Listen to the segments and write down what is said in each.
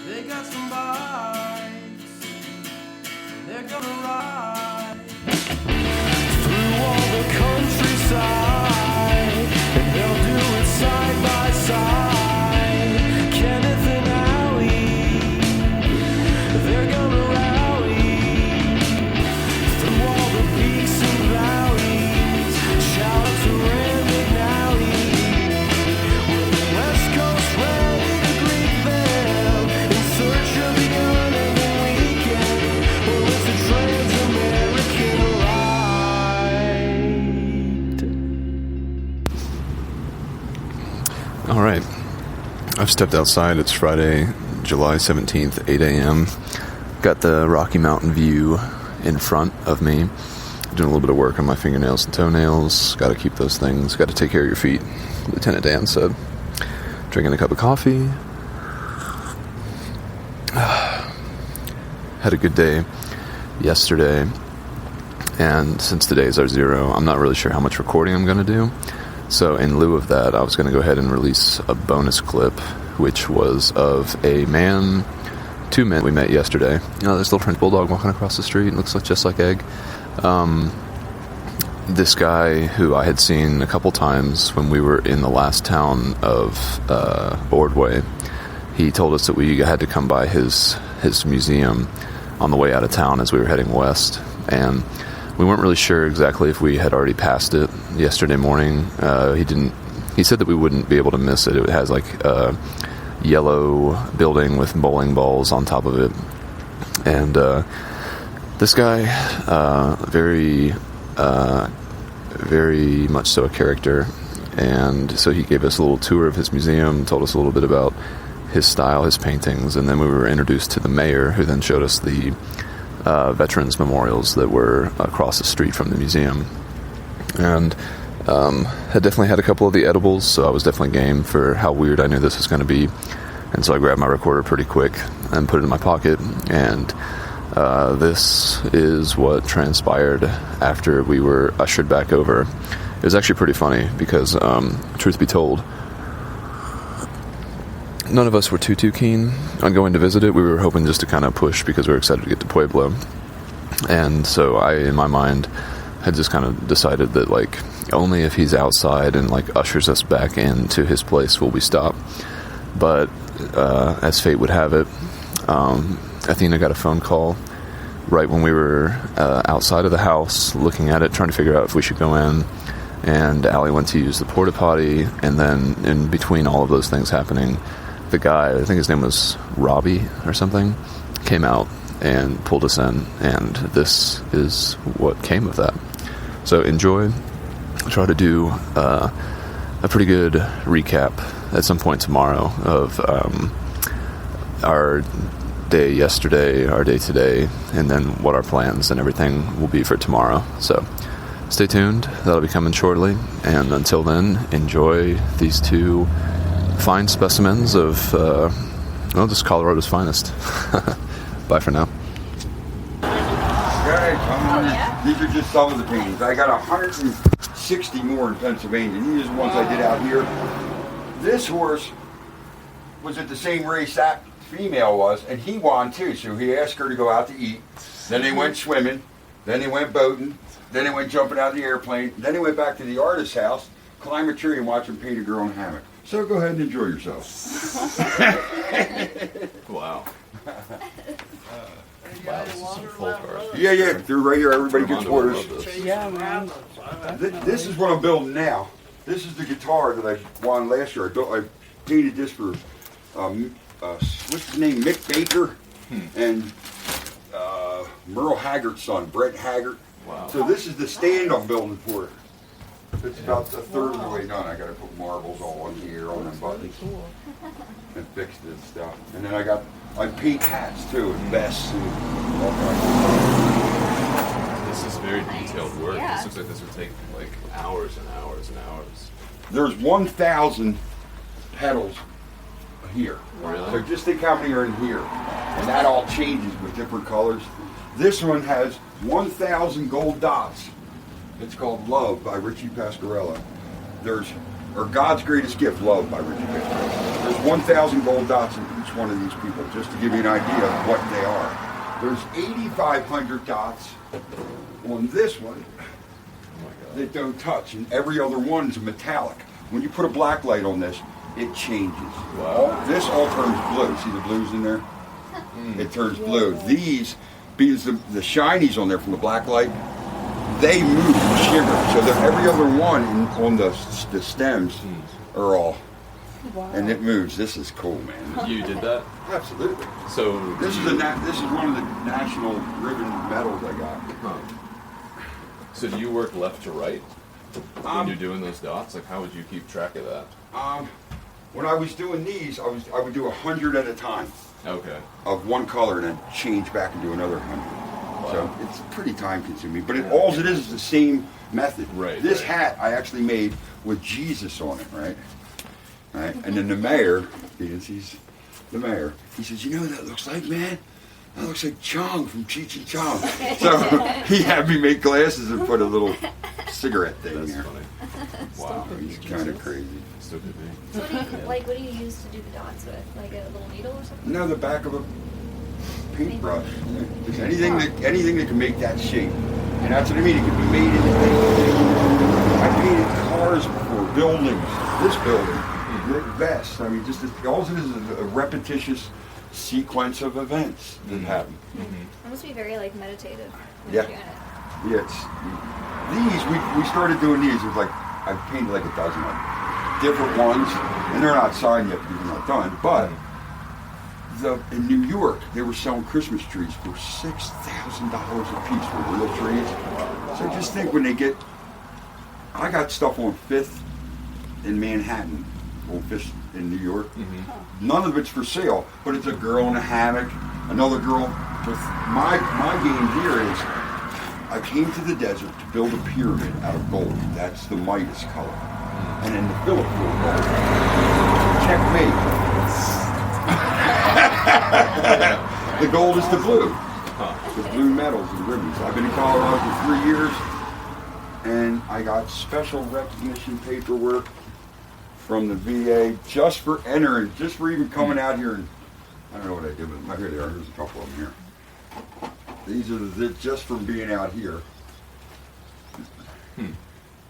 They got some bikes, they're gonna ride through all the countryside, and they'll do it side by side. Kenneth and Allie, they're gonna rally through all the peaks and valleys. Shout out to Rand McNally, with the West Coast ready to greet them in search of the unending weekend. Well, it's a trans-American ride. All right. I've stepped outside. It's Friday, July 17th, 8 a.m. Got the Rocky Mountain view in front of me. Doing a little bit of work on my fingernails and toenails. Got to keep those things. Got to take care of your feet, Lieutenant Dan said. Drinking a cup of coffee. Had a good day yesterday. And since today's our zero, I'm not really sure how much recording I'm going to do. So in lieu of that, I was going to go ahead and release a bonus clip, which was of two men we met yesterday. You know, there's a little French bulldog walking across the street. Looks just like Egg. This guy who I had seen a couple times when we were in the last town of Ordway, he told us that we had to come by his museum on the way out of town as we were heading west. And we weren't really sure exactly if we had already passed it yesterday morning. He said that we wouldn't be able to miss it. It has like a yellow building with bowling balls on top of it. And this guy, very much so a character. And so he gave us a little tour of his museum, told us a little bit about his style, his paintings, and then we were introduced to the mayor, who then showed us the veterans memorials that were across the street from the museum. And had definitely had a couple of the edibles, so I was definitely game for how weird I knew this was going to be. And so I grabbed my recorder pretty quick and put it in my pocket, and this is what transpired after we were ushered back over. It was actually pretty funny because, truth be told, none of us were too keen on going to visit it. We were hoping just to kind of push because we were excited to get to Pueblo. And so I, in my mind, had just kind of decided that, like, only if he's outside and, like, ushers us back into his place will we stop. But as fate would have it, Athena got a phone call right when we were outside of the house, looking at it, trying to figure out if we should go in. And Allie went to use the porta potty, and then in between all of those things happening, the guy, I think his name was Robbie or something, came out and pulled us in, and this is what came of that. So enjoy. I'll try to do a pretty good recap at some point tomorrow of our day yesterday, our day today, and then what our plans and everything will be for tomorrow. So stay tuned. That'll be coming shortly. And until then, enjoy these two fine specimens of, just Colorado's finest. Bye for now. Guys, these are just some of the paintings. I got 160 more in Pennsylvania. These are the ones I did out here. This horse was at the same race that female was, and he won too. So he asked her to go out to eat. Then they went swimming. Then they went boating. Then they went jumping out of the airplane. Then they went back to the artist's house, climb a tree, and watch him paint a girl in a hammock. So go ahead and enjoy yourself. Wow. Wow, this is some folk art. Yeah, they're right here. Everybody gets orders. Yeah, man. This is what I'm building now. This is the guitar that I won last year. I painted this for, what's his name, Mick Baker, and Merle Haggart's son, Brett Haggart. Wow. So this is the stand I'm building for it. It's about a third of the way done. I got to put marbles all on here, on them buttons, and fix this stuff. And then I paint hats too, and vests and all kinds of stuff. This is very detailed work. Yeah. This looks like this would take like hours and hours and hours. There's 1,000 petals here. Really? So just think how many are in here. And that all changes with different colors. This one has 1,000 gold dots. It's called Love by Richie Pasquarella. Or God's Greatest Gift, Love by Richie Pasquarella. There's 1,000 gold dots in each one of these people, just to give you an idea of what they are. There's 8,500 dots on this one that don't touch, and every other one is metallic. When you put a black light on this, it changes. This all turns blue. See the blues in there? It turns blue. These, because the shinies on there from the black light, they move and shimmer. So that every other one on the stems are all, and it moves. This is cool, man. You did that? Absolutely. So This is one of the national ribbon medals I got. So do you work left to right when you're doing those dots? Like, how would you keep track of that? When I was doing these, I would do 100 at a time Okay. of one color and then change back and do another 100. So it's pretty time consuming, but all it is the same method. Right, This right. hat I actually made with Jesus on it, right? Right. And then the mayor, he's the mayor. He says, "You know what that looks like, man? That looks like Chong from Cheech and Chong." So he had me make glasses and put a little cigarette thing That's there. funny. Wow. He's kind of crazy. So Still could be. what do you use to do the dots with? Like a little needle or something? No, the back of a paintbrush. Just anything that can make that shape. And that's what I mean. It can be made into anything. I painted cars before, buildings. This building, the vest. I mean, just all it is a repetitious sequence of events that happen. It must be very like meditative when Yeah. you're doing it. Yeah, these we started doing these. It was like I painted like a dozen of them, different ones, and they're not signed yet because they're not done. But in New York, they were selling Christmas trees for $6,000 a piece for real trees. So just think when they get. I got stuff on 5th in Manhattan, on 5th in New York. None of it's for sale, but it's a girl in a hammock, another girl. With my game here is. I came to the desert to build a pyramid out of gold. That's the Midas color. And then the Philip gold. Checkmate. The gold is the blue. The blue medals and ribbons. I've been in Colorado for 3 years, and I got special recognition paperwork from the VA just for entering, just for even coming out here. And I don't know what I did with them. Here they are. There's a couple of them here. These are just from being out here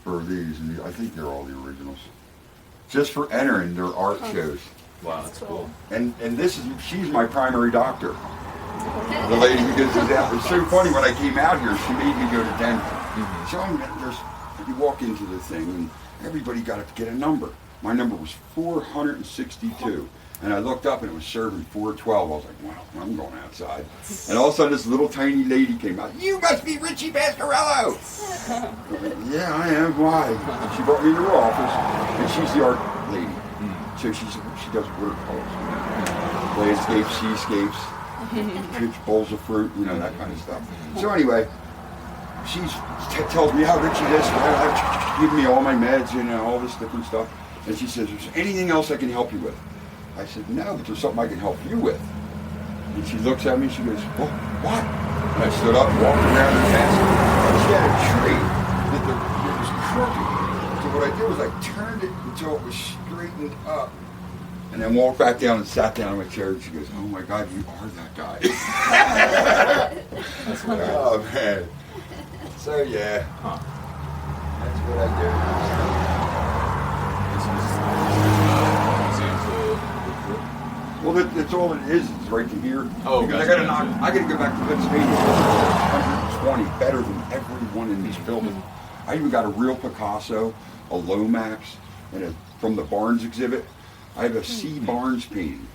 for these, and I think they're all the originals. Just for entering their art shows, Wow, that's cool. and she's my primary doctor. The lady who gives us out. It's so funny when I came out here, she made me go to Denver. So you walk into the thing, and everybody got to get a number. My number was 462. And I looked up and it was serving 412. I was like, wow, I'm going outside. And all of a sudden this little tiny lady came out. "You must be Richie Pasquarello." "Yeah, I am. Why?" And she brought me into her office, and she's the art lady. So she does watercolors, landscapes, seascapes, pitch bowls of fruit, that kind of stuff. So anyway, she tells me how Richie this, give me all my meds, all this different stuff. And she says, "Is there anything else I can help you with?" I said, "No, but there's something I can help you with." And she looks at me and she goes, "Well, what?" And I stood up and walked around the fence. And she had a tree that it was crooked. So what I did was I turned it until it was straightened up. And then walked back down and sat down in my chair. And she goes, "Oh my God, you are that guy." Oh, man. So, yeah. That's what I do. Well, that's all it is right to here. Oh, because gotcha, I gotta go back to Pennsylvania. 120, better than everyone in this building. I even got a real Picasso, a Lomax, and from the Barnes exhibit. I have a C. Barnes painting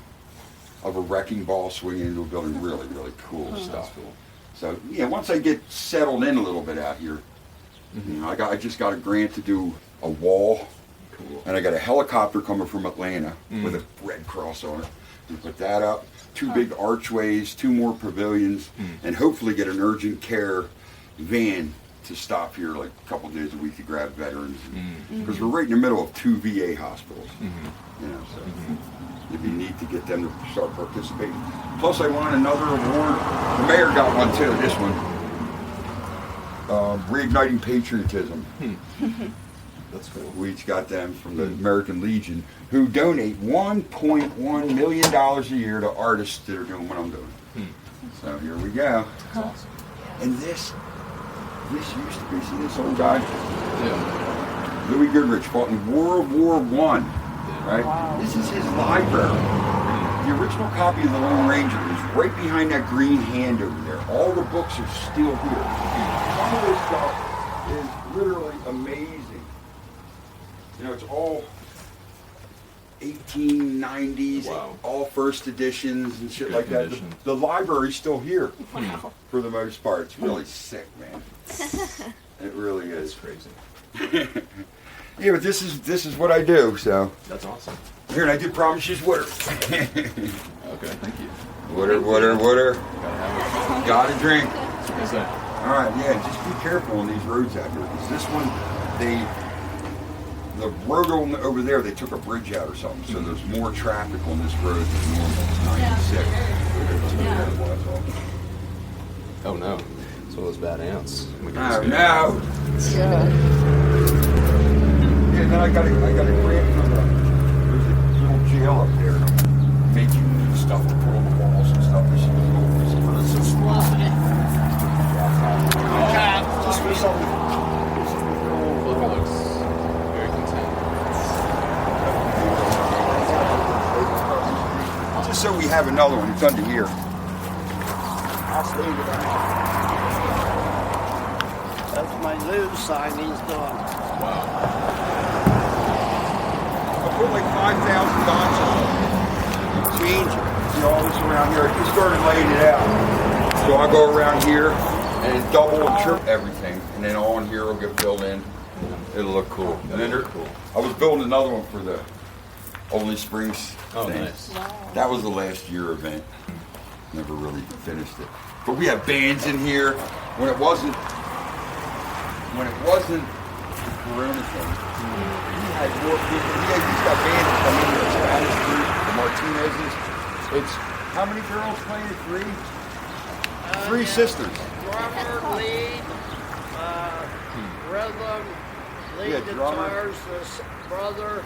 of a wrecking ball swinging into a building. Really, really cool stuff. Cool. So yeah, once I get settled in a little bit out here, I just got a grant to do a wall. Cool. And I got a helicopter coming from Atlanta with a red cross on it. We put that up, 2 big archways, 2 more pavilions, and hopefully get an urgent care van to stop here like a couple days a week to grab veterans. Because we're right in the middle of 2 VA hospitals. So it'd be neat to get them to start participating. Plus I won another award. The mayor got one too, this one. Reigniting Patriotism. That's cool. We each got them from the American Legion, who donate $1.1 million a year to artists that are doing what I'm doing. So here we go. That's awesome. And this used to be, see this old guy? Yeah. Louis Goodrich fought in World War I, right? This is his library. The original copy of The Lone Ranger is right behind that green hand over there. All the books are still here. Some of this stuff is literally amazing. You know, it's all 1890s, Wow. all first editions and shit Good like that. condition. The library's still here for the most part. It's really sick, man. It really That's is. crazy. Yeah, but this is what I do. So That's awesome. here, and I did promise you water. Okay, thank you. Water. Gotta have Gotta drink. it. That's what I say. All right, yeah, just be careful on these roads out here. 'Cause this one, the road over there, they took a bridge out or something, so there's more traffic on this road than normal. It's 96. Oh no. It's one of those bad ants. Oh no! Yeah, then I got a grant from there's a little jail up there. Making stuff to put on the walls and stuff. This is just for something. Flippy looks very content. Just so we have another one. It's under here. I'll stay with that. That's my new sign he's doing. Wow. I put like 5,000 dots on it. Change it. See all this around here. I just started laying it out. So I'll go around here and double and triple everything. And then all in here will get filled in. It'll look cool. And then That'll look cool. I was building another one for the Olney Springs Oh, thing. nice. That was the last year event. Never really finished it. But we have bands in here. When it wasn't the Corona thing, we had more people. He's got bands that come in here, Spanish group, the Martinez's. It's how many girls playing it? Three sisters. Drummer, lead, rhythm, lead Yeah, drummer. guitars, brother,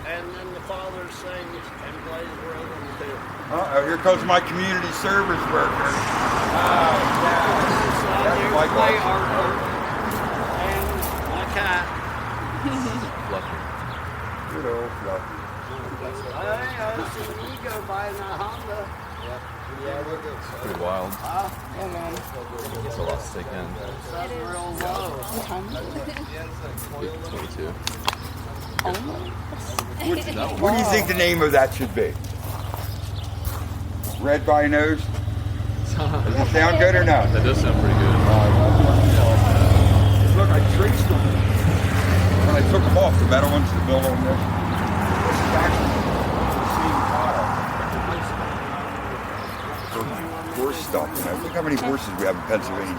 and then the father sings and plays rhythm too. Uh-oh, here comes my community service worker. So That's you my play boss. Arthur and my cat. Fluffy. Good old Fluffy. I seen you go by in a Honda. Pretty wild. It's a lot to take in. That's real low. 22. What do you think the name of that should be? Red by nose? Does it sound good or not? That does sound pretty good. Look, I traced them. When I took them off, the metal ones, the build on this. This is actually the same tile. For horse stuff, you know. Look how many horses we have in Pennsylvania.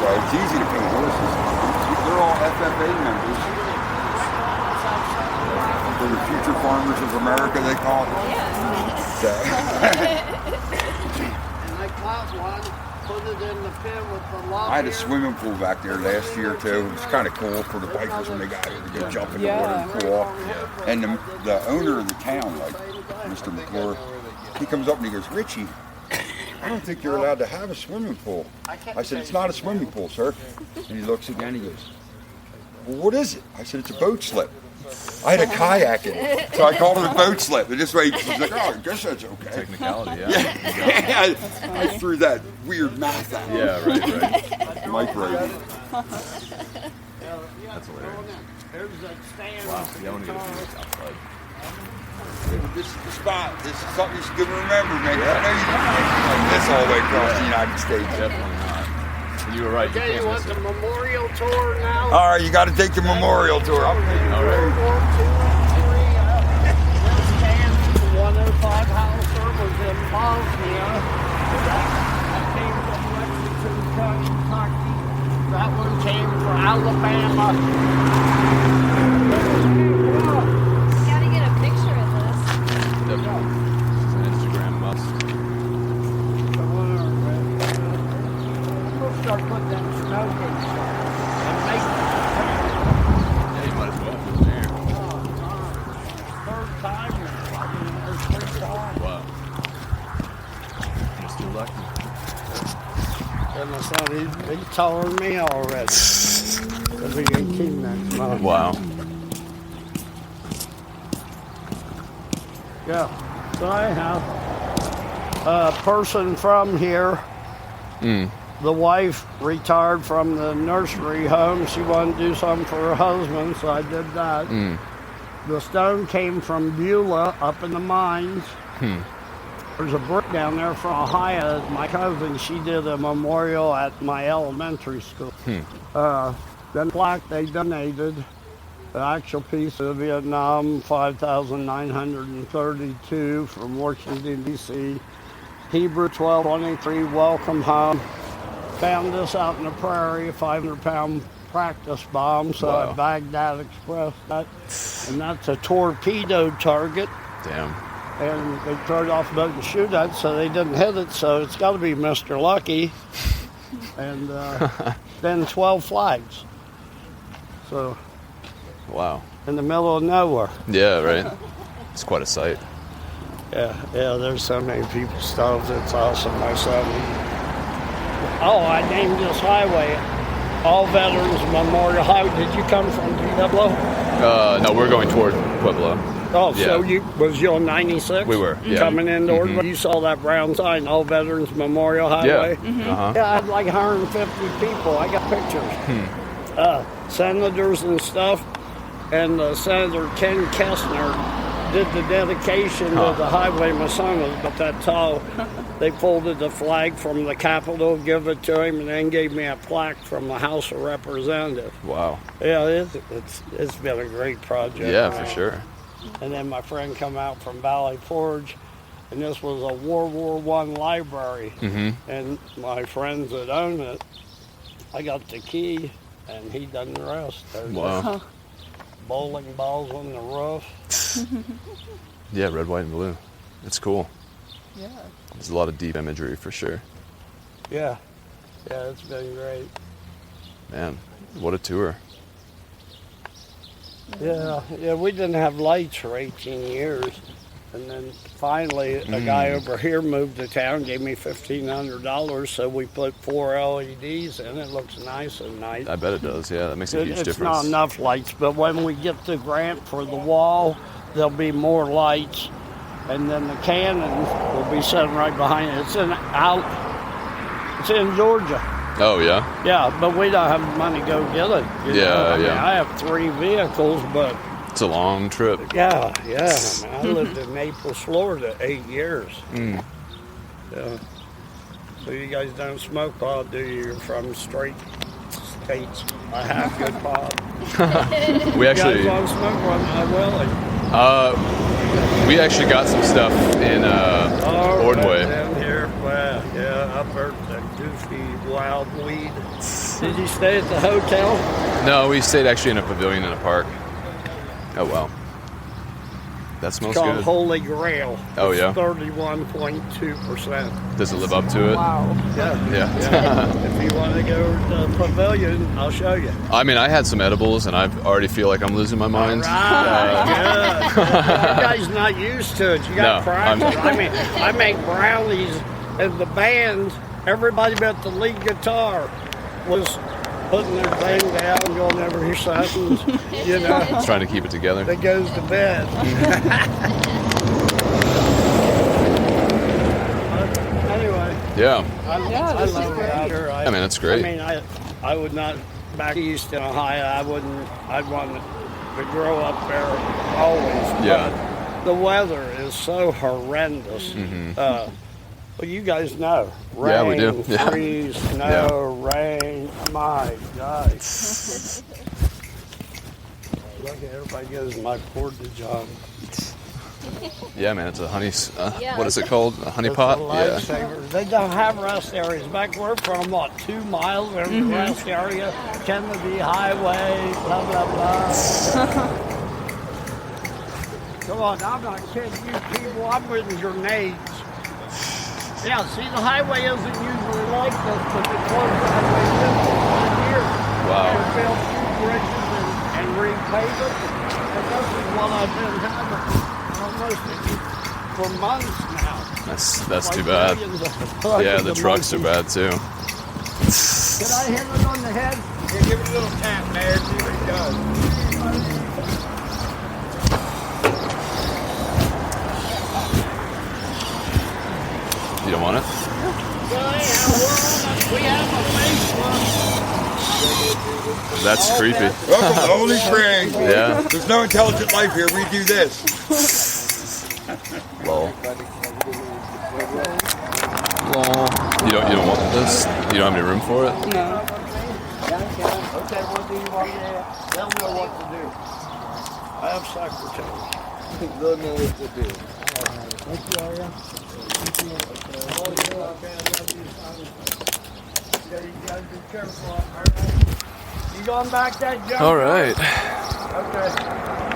So it's easy to paint horses. They're all FFA members. For the Future Farmers of America, they call it. So. And I caught one, put it in the pit with the lock. I had a swimming pool back there last year too. It was kind of cool for the bikers when they got here to go jump in the water and cool off. And the owner of the town, like Mr. McClure, he comes up and he goes, "Richie, I don't think you're allowed to have a swimming pool." I said, "It's not a swimming pool, sir." And he looks again, he goes, "Well, what is it?" I said, "It's a boat slip." I had a kayak in it, so I called it a boat slip. And this way, he's like, "Oh, I guess that's okay." Technicality, yeah. Yeah, I threw that weird math out. Yeah, right. Mike Brady. That's hilarious. There's that stand. Wow. Yeah, I want to get a few outside. This is the spot. This is something you should remember, man. I know you don't make it like this all the way across the United States. Definitely not. And you were right. You Tell you can't what, miss the it. memorial tour now. All right, you got to take the memorial tour. I'm taking All right. World War II and III. This stand, the 105 Hauser was in Bosnia. That came from Lexington, Kentucky. That one came from Alabama. Gotta get a picture of this. Definitely. It's an Instagram must. We'll start putting them smoking and make my son. He's taller than me already. He'll be 18 next month. Wow. Yeah. So I have a person from here. The wife retired from the nursery home. She wanted to do something for her husband, so I did that. The stone came from Beulah up in the mines. There's a brick down there from Ohio. My cousin, she did a memorial at my elementary school. Then plaque they donated, the actual piece of Vietnam, 5,932 from Washington, D.C. Hebrew 1223, welcome home. Found this out in the prairie, a 500-pound practice bomb, so Wow. I bagged that, expressed that. And that's a torpedo target. Damn. And they throw it off the boat and shoot at it, so they didn't hit it, so it's got to be Mr. Lucky. And then 12 flags. So, Wow. in the middle of nowhere. Yeah, right. It's quite a sight. Yeah, there's so many people stuff. It's awesome. My son. I named this highway All Veterans Memorial Highway. Did you come from Pueblo? No, we're going toward Pueblo. Oh, Yeah. so was you on 96? We were, yeah. Coming in Ordway? You saw that brown sign, All Veterans Memorial Highway? Yeah. Uh-huh. Yeah, I had like 150 people. I got pictures. Senators and stuff. And Senator Ken Kessner did the dedication of the highway. My son was about that tall. They folded the flag from the Capitol, give it to him, and then gave me a plaque from the House of Representatives. Wow. Yeah, it's been a great project. Yeah, for sure. And then my friend come out from Valley Forge, and this was a World War I library. And my friends that own it, I got the key, and he done the rest. There's Wow. bowling balls on the roof. Yeah, red, white, and blue. It's cool. Yeah. There's a lot of deep imagery for sure. Yeah, it's been great. Man, what a tour. Yeah, we didn't have lights for 18 years. And then finally, a guy over here moved to town, gave me $1,500, so we put 4 LEDs in. It looks nice at night. I bet it does. Yeah, that makes a huge It's difference. not enough lights, but when we get the grant for the wall, there'll be more lights. And then the cannon will be sitting right behind it. It's in Georgia. Oh, yeah? Yeah, but we don't have money to go get it. you Yeah, know? I mean, yeah. I have 3 vehicles, but It's a long trip. yeah. I mean, I lived in Naples, Florida, 8 years. Yeah. So you guys don't smoke pot, do you? You're from straight states. I have good pot. We You guys actually, want to smoke one? I will. we actually got some stuff in Ordway. Down here, well, yeah, up there, that goofy wild weed. Did you stay at the hotel? No, we stayed actually in a pavilion in a park. Oh, wow. That It's smells called good. Holy Grail. Oh, It's yeah? 31.2%. Does it live up to it? Wow. Yeah. If you want to go to the pavilion, I'll show you. I mean, I had some edibles, and I already feel like I'm losing my mind. Right, good. You guys not used to it. You got No, practice. I mean, I make brownies, and the band, everybody but the lead guitar was putting their thing down. You'll never hear something, you know. Just trying to keep it together. That goes to bed. Anyway, Yeah. I this is love it out here. I mean, that's great. I mean, I would not, back east in Ohio, I'd want to grow up there always. Yeah. But the weather is so horrendous. Well, you guys know. Rain, Yeah, we do. Yeah. freeze, snow, rain. My God. Look at everybody goes my portage on. Yeah, man, it's a honey. Yeah. What is it called? A honey pot? It's a Yeah. lifesaver. They don't have rest areas. Back where from, 2 miles? There's a rest area, Kennedy Highway, blah, blah, blah. Come on, I'm not kidding you people. I'm with grenades. Yeah, see, the highway isn't usually like this, but the closed highway is here. Wow. They built 2 bridges and repaved it. And this is what I've been having almost for months now. That's Like too bad. millions of Yeah, bucks the a trucks are month. bad too. Can I hit it on the head? Yeah, give it a little tap, Mayor. See what he does. You don't want it? Well, anyhow, we have a Facebook. That's creepy. Welcome to Holy Springs. Yeah. There's no intelligent life here. We do this. Lol. Lol. You don't want this? You don't have any room for it? No. Okay, what do you want to do? They'll know what to do. I have secretaries. They'll know what to do. Thank you, Arya. Thank you. Okay, I love you. Yeah, you gotta be careful, alright? You going back that jump? All right. Okay.